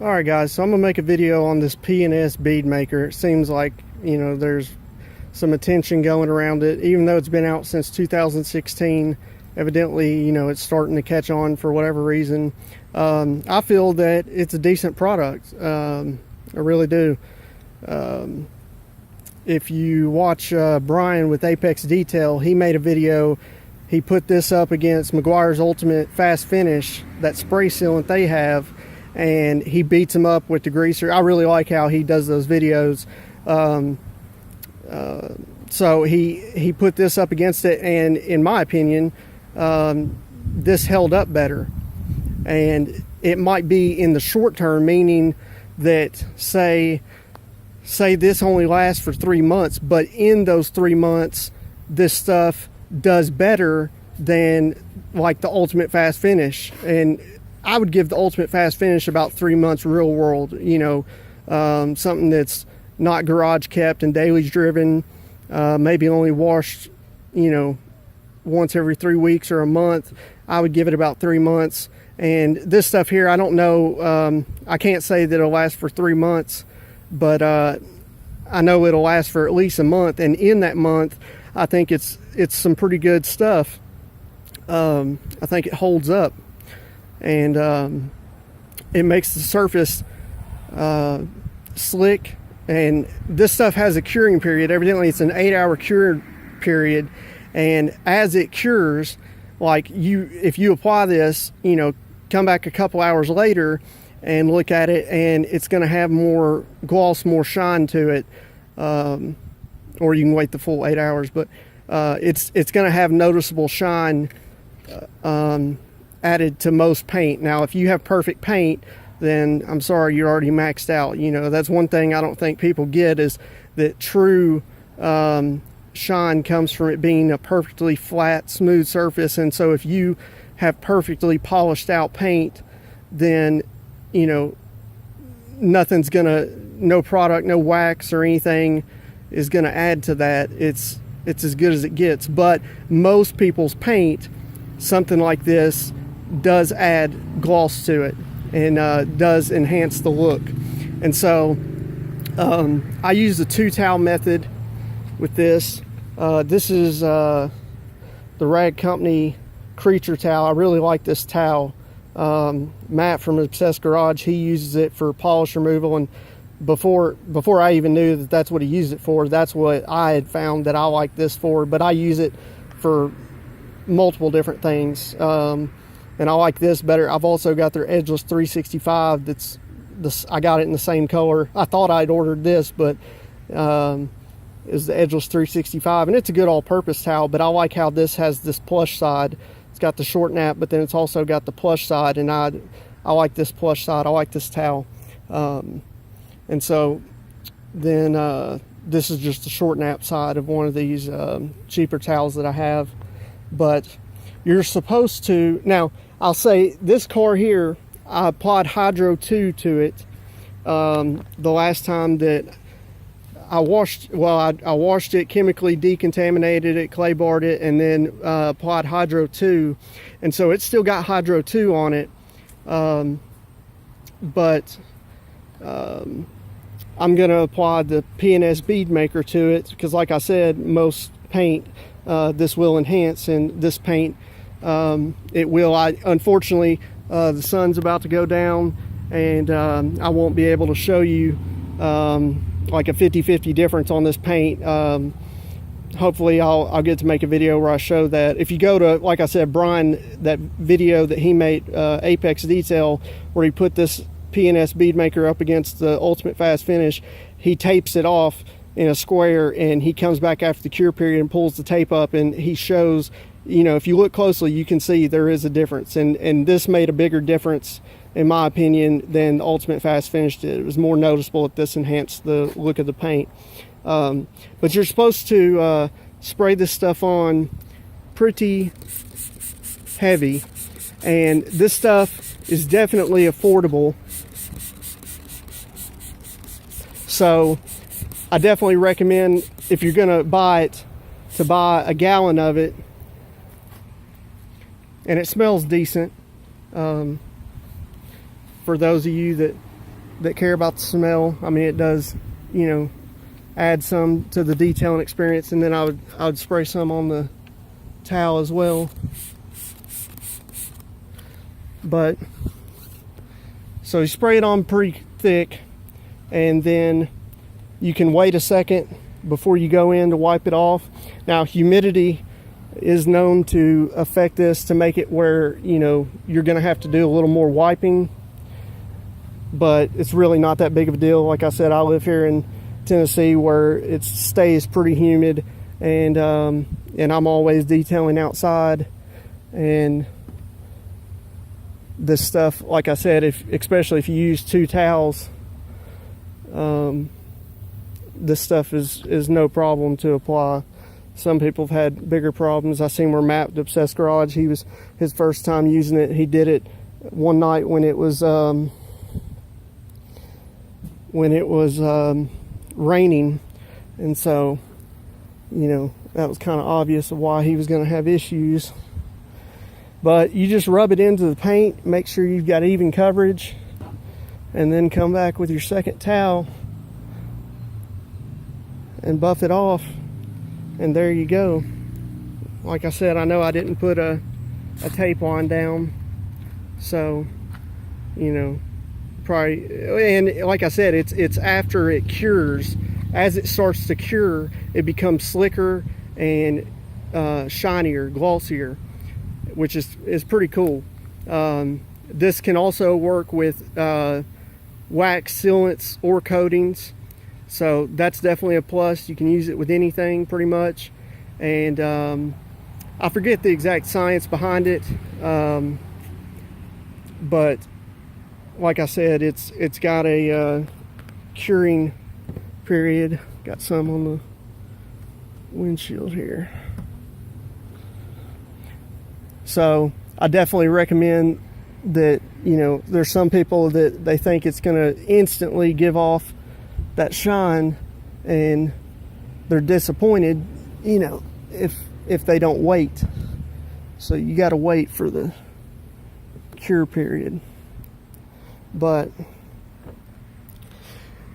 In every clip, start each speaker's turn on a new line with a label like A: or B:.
A: Alright guys, so I'm going to make a video on this P&S bead maker. It seems like, there's some attention going around it. Even though it's been out since 2016, evidently, it's starting to catch on for whatever reason. I feel that it's a decent product. I really do. If you watch Brian with Apex Detail, he made a video. He put this up against Meguiar's Ultimate Fast Finish, that spray sealant they have, and he beats him up with the greaser. I really like how he does those videos. So he put this up against it, and in my opinion, this held up better. And it might be in the short term, meaning that say this only lasts for 3 months, but in those 3 months, this stuff does better than like the Ultimate Fast Finish. And I would give the Ultimate Fast Finish about 3 months real world, something that's not garage kept and dailies driven, maybe only washed, once every 3 weeks or a month. I would give it about 3 months. And this stuff here, I don't know, I can't say that it'll last for 3 months, but I know it'll last for at least a month. And in that month, I think it's some pretty good stuff. I think it holds up, and it makes the surface slick. And this stuff has a curing period. Evidently it's an 8-hour cure period, and as it cures, like if you apply this, come back a couple hours later and look at it, and it's going to have more gloss, more shine to it. Or you can wait the full 8 hours, but it's going to have noticeable shine added to most paint. Now, if you have perfect paint, then I'm sorry, you're already maxed out. That's one thing I don't think people get, is that true shine comes from it being a perfectly flat, smooth surface. And so if you have perfectly polished out paint, then nothing's gonna, no product, no wax or anything is gonna add to that. It's as good as it gets. But most people's paint, something like this does add gloss to it, and does enhance the look. And so I use the 2-towel method with this. This is the Rag Company Creature Towel. I really like this towel. Matt from Obsessed Garage, he uses it for polish removal, and before I even knew that that's what he used it for, that's what I had found that I like this for. But I use it for multiple different things, and I like this better. I've also got their Edgeless 365. I got it in the same color. I thought I'd ordered this, but is the Edgeless 365, and it's a good all-purpose towel. But I like how this has this plush side. It's got the short nap, but then it's also got the plush side, and I like this plush side. I like this towel. And so then this is just the short nap side of one of these cheaper towels that I have. But you're supposed to, now I'll say this car here, I applied Hydro 2 to it the last time that I washed, I washed it, chemically decontaminated it, clay barred it, and then applied Hydro 2. And so it's still got Hydro 2 on it. But I'm going to apply the P&S bead maker to it, because like I said, most paint this will enhance, and this paint it will. Unfortunately, the sun's about to go down, and I won't be able to show you like a 50-50 difference on this paint. Hopefully I'll get to make a video where I show that. If you go to, like I said, Brian, that video that he made, Apex Detail, where he put this P&S bead maker up against the Ultimate Fast Finish, he tapes it off in a square, and he comes back after the cure period and pulls the tape up, and he shows, if you look closely, you can see there is a difference. And this made a bigger difference, in my opinion, than the Ultimate Fast Finish did. It was more noticeable that this enhanced the look of the paint. But you're supposed to spray this stuff on pretty heavy, and this stuff is definitely affordable. So I definitely recommend, if you're gonna buy it, to buy a gallon of it. And it smells decent. For those of you that that care about the smell, I mean, it does, add some to the detailing experience. And then I would spray some on the towel as well. But so you spray it on pretty thick, and then you can wait a second before you go in to wipe it off. Now, humidity is known to affect this, to make it where you're going to have to do a little more wiping, but it's really not that big of a deal. Like I said, I live here in Tennessee where it stays pretty humid, and I'm always detailing outside, and this stuff, like I said, especially if you use 2 towels, this stuff is no problem to apply. Some people have had bigger problems. I seen where Matt, the Obsessed Garage, his first time using it, he did it one night when it was raining, and so that was kind of obvious of why he was going to have issues. But you just rub it into the paint, make sure you've got even coverage, and then come back with your second towel and buff it off, and there you go. Like I said, I know I didn't put a tape line down, so probably, and like I said, it's after it cures. As it starts to cure, it becomes slicker and shinier, glossier, which is pretty cool. This can also work with wax sealants or coatings, so that's definitely a plus. You can use it with anything pretty much, and I forget the exact science behind it, but like I said, it's got a curing period. Got some on the windshield here. So I definitely recommend that. There's some people that they think it's going to instantly give off that shine, and they're disappointed, if they don't wait. So you got to wait for the cure period. But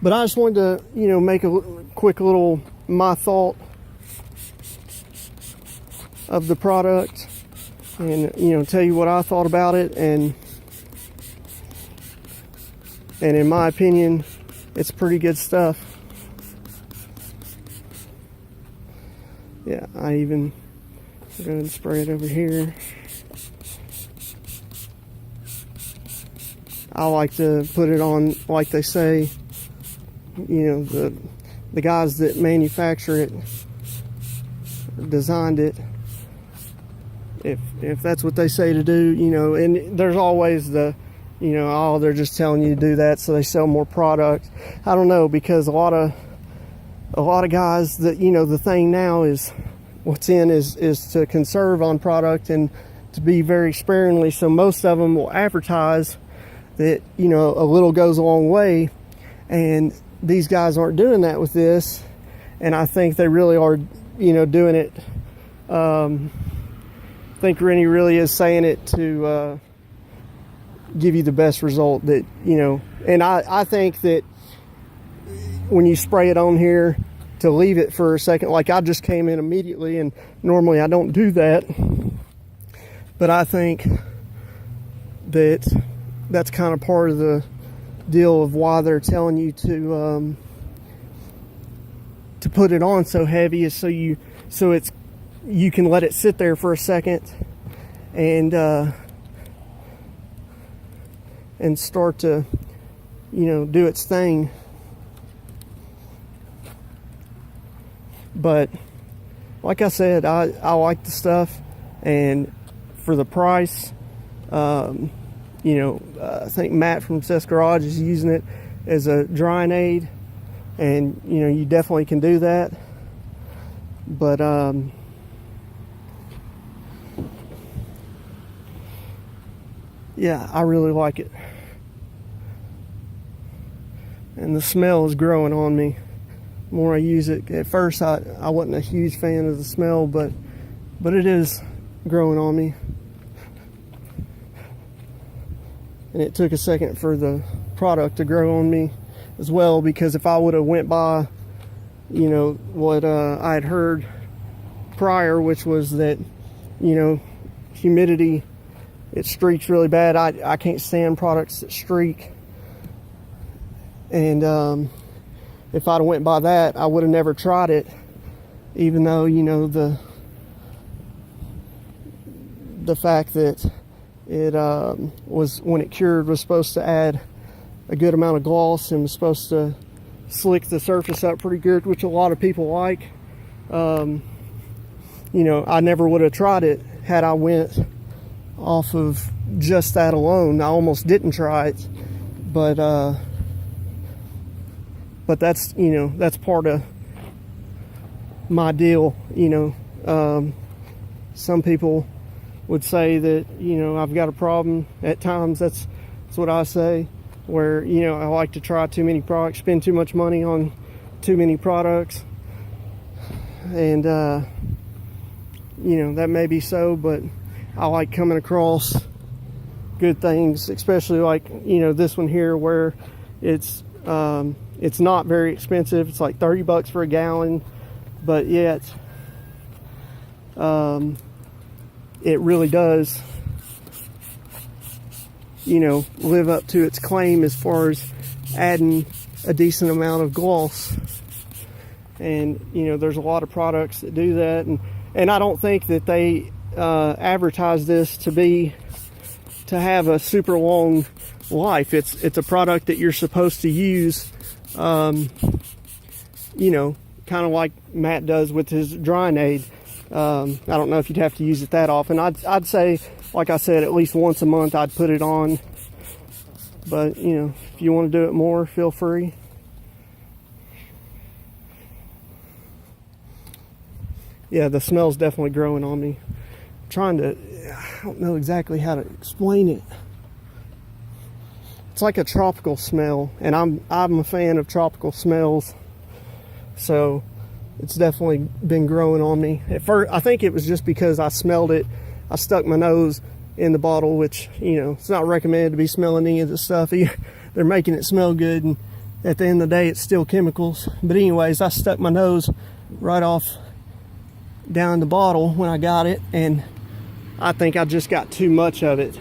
A: I just wanted to, make a quick little my thought of the product, and tell you what I thought about it, and in my opinion, it's pretty good stuff. Yeah, I'm going to spray it over here. I like to put it on, like they say, the guys that manufacture it, designed it, if that's what they say to do, and there's always the, they're just telling you to do that so they sell more product. I don't know, because a lot of guys that, the thing now is, what's in is to conserve on product and to be very sparingly. So most of them will advertise that, a little goes a long way, and these guys aren't doing that with this, and I think they really are, doing it. I think Rennie really is saying it to give you the best result that, and I think that when you spray it on here, to leave it for a second, like I just came in immediately, and normally I don't do that, but I think that that's kind of part of the deal of why they're telling you to put it on so heavy, is so you can let it sit there for a second and start to do its thing. But like I said, I like the stuff, and for the price, I think Matt from Obsessed Garage is using it as a drying aid, and you definitely can do that. But yeah, I really like it, and the smell is growing on me the more I use it. At first I wasn't a huge fan of the smell, but it is growing on me. And it took a second for the product to grow on me as well, because if I would have went by, you know, what I had heard prior, which was that, you know, humidity, it streaks really bad. I can't stand products that streak. And if I'd have went by that, I would have never tried it, even though, you know, the fact that it was, when it cured, was supposed to add a good amount of gloss and was supposed to slick the surface up pretty good, which a lot of people like. You know, I never would have tried it had I went off of just that alone. I almost didn't try it, but that's, you know, that's part of my deal. You know, some people would say that, you know, I've got a problem at times. That's what I say, where, you know, I like to try too many products, spend too much money on too many products. And you know, that may be so, but I like coming across good things, especially like, you know, this one here, where it's not very expensive. It's like $30 for a gallon, but yet it really does, you know, live up to its claim as far as adding a decent amount of gloss. And, you know, there's a lot of products that do that, and I don't think that they advertise this to have a super long life. It's a product that you're supposed to use, you know, kind of like Matt does with his drying aid. I don't know if you'd have to use it that often. I'd say, like I said, at least once a month I'd put it on. But, you know, if you want to do it more, feel free. Yeah, the smell's definitely growing on me. I don't know exactly how to explain it. It's like a tropical smell, and I'm a fan of tropical smells. So it's definitely been growing on me. At first, I think it was just because I smelled it. I stuck my nose in the bottle, which, you know, it's not recommended to be smelling any of this stuff. They're making it smell good, and at the end of the day, it's still chemicals. But anyways, I stuck my nose right off down the bottle when I got it, and I think I just got too much of it.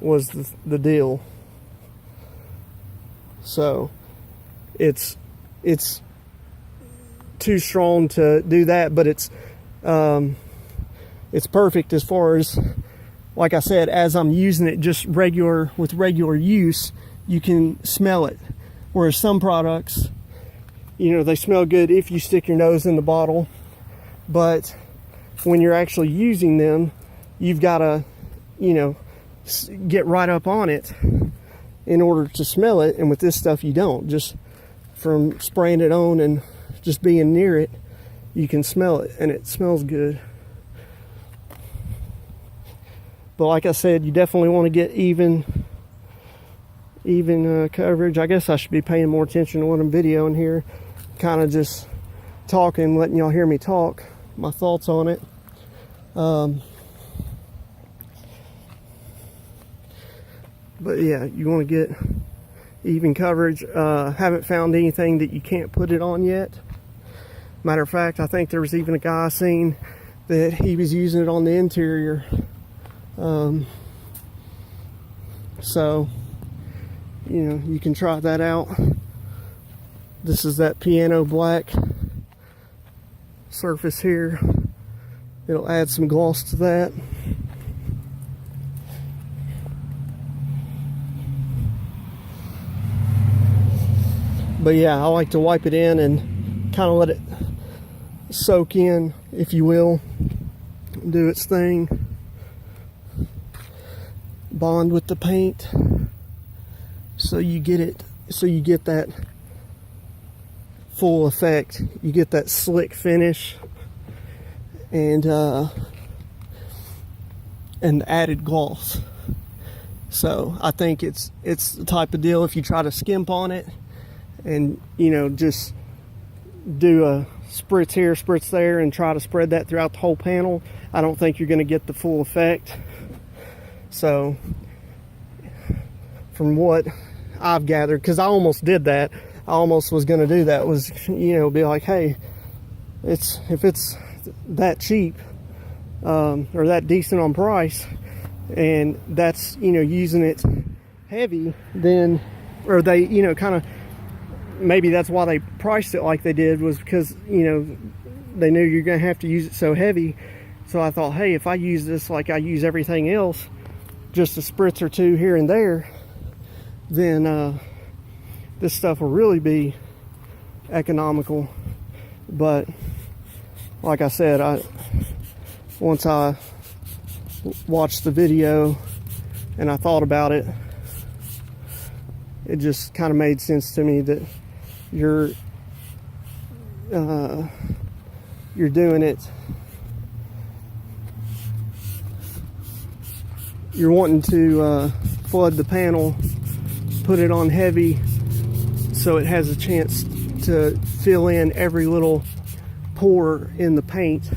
A: Was the deal. So it's too strong to do that, but it's perfect as far as, like I said, as I'm using it just with regular use, you can smell it. Whereas some products, you know, they smell good if you stick your nose in the bottle, but when you're actually using them, you've got to, you know, get right up on it in order to smell it. And with this stuff, you don't. Just from spraying it on and just being near it, you can smell it, and it smells good. But like I said, you definitely want to get even coverage. I guess I should be paying more attention to what I'm videoing here, kind of just talking, letting y'all hear me talk, my thoughts on it. But yeah, you want to get even coverage. Haven't found anything that you can't put it on yet. Matter of fact, I think there was even a guy I seen that he was using it on the interior. So, you know, you can try that out. This is that piano black surface here. It'll add some gloss to that. But yeah, I like to wipe it in and kind of let it soak in, if you will, do its thing, bond with the paint, so you get that full effect. You get that slick finish and added gloss. So I think it's the type of deal, if you try to skimp on it and, you know, just do a spritz here, spritz there, and try to spread that throughout the whole panel, I don't think you're going to get the full effect. So from what I've gathered, because I almost did that. I almost was going to do that, was, you know, be like, hey, if it's that cheap, or that decent on price, and that's, you know, using it heavy, then, or they, you know, kind of, maybe that's why they priced it like they did, was because, you know, they knew you're going to have to use it so heavy. So I thought, hey, if I use this like I use everything else, just a spritz or two here and there, then this stuff will really be economical. But like I said, once I watched the video and I thought about it, it just kind of made sense to me that you're doing it, you're wanting to flood the panel, put it on heavy so it has a chance to fill in every little pore in the paint.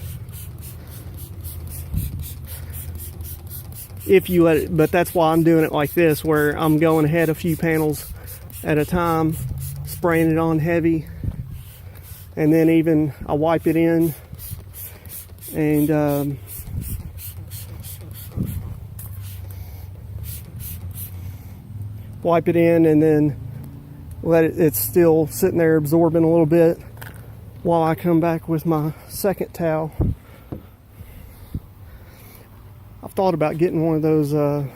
A: If you let it, but that's why I'm doing it like this, where I'm going ahead a few panels at a time, spraying it on heavy, and then even I wipe it in and wipe it in, and then let it, it's still sitting there absorbing a little bit while I come back with my second towel. I've thought about getting one of those, I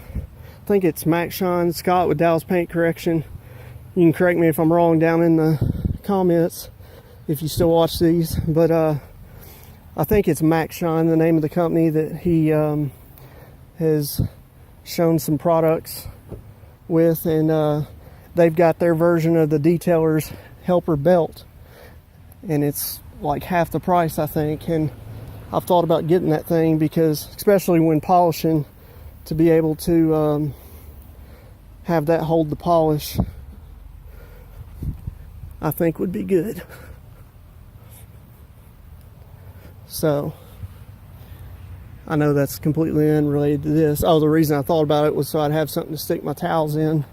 A: think it's Max Shine, Scott with Dallas Paint Correction. You can correct me if I'm wrong down in the comments if you still watch these, but I think it's Max Shine, the name of the company that he has shown some products with, and they've got their version of the detailer's helper belt, and it's like half the price, I think. And I've thought about getting that thing because, especially when polishing, to be able to have that hold the polish, I think would be good. So I know that's completely unrelated to this. Oh, the reason I thought about it was so I'd have something to stick my towels in.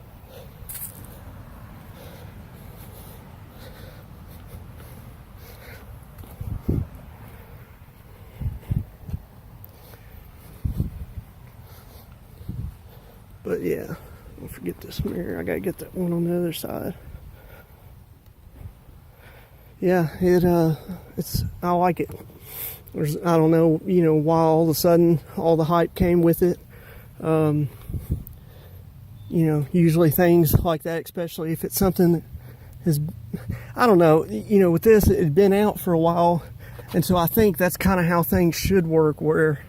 A: But yeah, don't forget this mirror. I gotta get that one on the other side. Yeah, it's, I like it. I don't know, you know, why all of a sudden all the hype came with it. You know, usually things like that, especially if it's something that has, I don't know, you know, with this, it had been out for a while. And so I think that's kind of how things should work, where,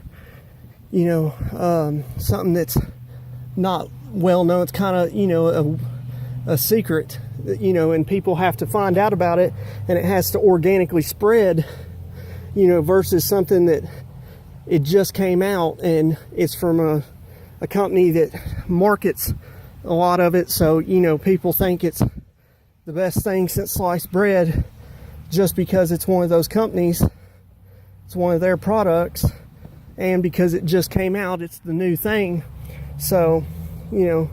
A: you know, something that's not well known, it's kind of, you know, a secret, you know, and people have to find out about it, and it has to organically spread, you know, versus something that it just came out and it's from a company that markets a lot of it. So, you know, people think it's the best thing since sliced bread just because it's one of those companies, it's one of their products, and because it just came out, it's the new thing. So, you know,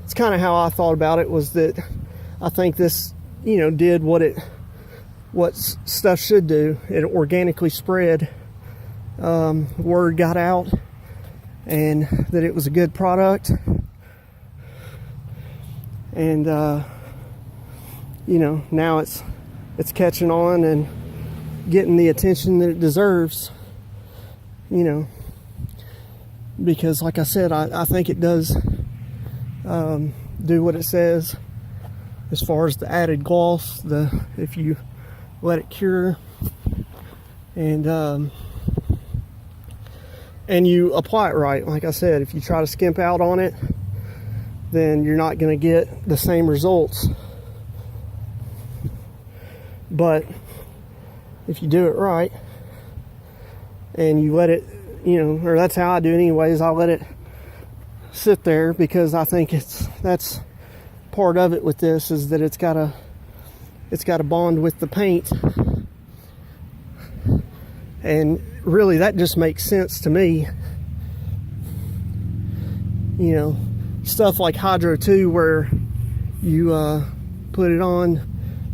A: it's kind of how I thought about it, was that I think this, you know, did what stuff should do. It organically spread. Word got out, and that it was a good product. And, you know, now it's catching on and getting the attention that it deserves, you know, because like I said, I think it does do what it says as far as the added gloss, if you let it cure, and you apply it right. Like I said, if you try to skimp out on it, then you're not going to get the same results. But if you do it right and you let it, you know, or that's how I do it anyways, I let it sit there, because I think that's part of it with this, is that it's got to bond with the paint. And really, that just makes sense to me. You know, stuff like Hydro 2 where you put it on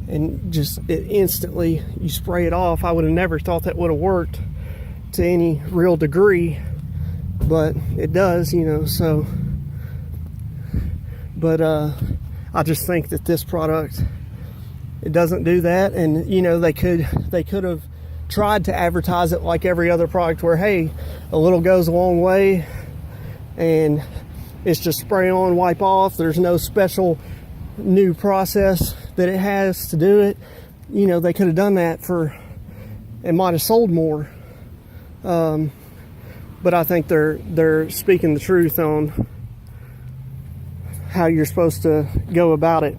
A: and just it instantly you spray it off. I would have never thought that would have worked to any real degree, but it does, you know. So but I just think that this product, it doesn't do that. And you know, they could have tried to advertise it like every other product where, hey, a little goes a long way and it's just spray on, wipe off. There's no special new process that it has to do it. You know, they could have done that and might have sold more. But I think they're speaking the truth on how you're supposed to go about it.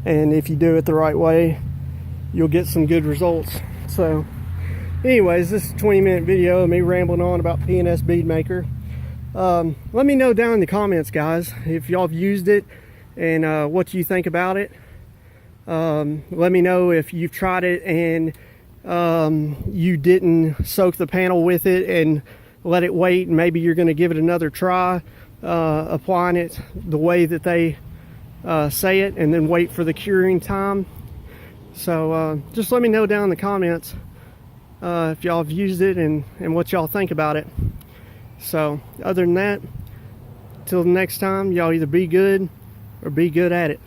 A: And if you do it the right way, you'll get some good results. So anyways, this is a 20-minute video of me rambling on about P&S Bead Maker. Let me know down in the comments, guys, if y'all have used it and what you think about it. Let me know if you've tried it and you didn't soak the panel with it and let it wait, and maybe you're going to give it another try, applying it the way that they say it, and then wait for the curing time. So just let me know down in the comments if y'all have used it and what y'all think about it. So other than that, till the next time, y'all either be good or be good at it.